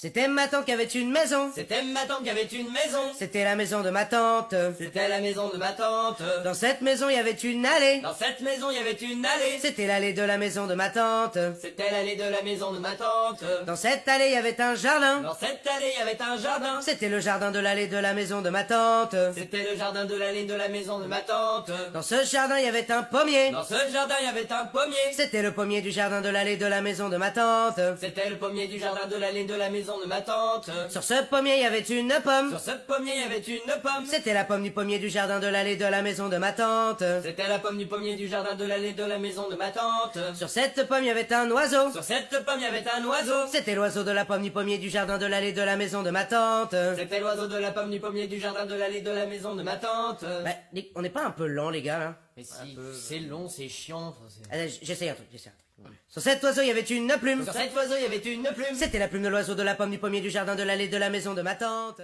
C'était ma tante qui avait une maison. C'était ma tante qui avait une maison. C'était la maison de ma tante. C'était la maison de ma tante. Dans cette maison, il y avait une allée. Dans cette maison, il y avait une allée. C'était l'allée de la maison de ma tante. C'était l'allée de la maison de ma tante. Dans cette allée, il y avait un jardin. Dans cette allée, il y avait un jardin. C'était le jardin de l'allée de la maison de ma tante. C'était le jardin de l'allée de la maison de ma tante. Dans ce jardin, il y avait un pommier. Dans ce jardin, il y avait un pommier. C'était le pommier du jardin de l'allée de la maison de ma tante. C'était le pommier du jardin de l'allée de la maison de ma tante. Sur ce pommier, il y avait une pomme. Sur ce pommier, il y avait une pomme. C'était la pomme du pommier du jardin de l'allée de la maison de ma tante. C'était la pomme du pommier du jardin de l'allée de la maison de ma tante. Sur cette pomme, il y avait un oiseau. Sur cette pomme, il y avait un oiseau. C'était l'oiseau de la pomme du pommier du jardin de l'allée de la maison de ma tante. C'était l'oiseau de la pomme du pommier du jardin de l'allée de la maison de ma tante. Bah, on n'est pas un peu lent, les gars, là? Mais si, c'est long, c'est chiant. Allez, j'essaye un truc. Sur cet oiseau, il y avait une plume. Sur cet oiseau, il y avait une plume. C'était la plume de l'oiseau de la pomme du pommier du jardin de l'allée de la maison de ma tante.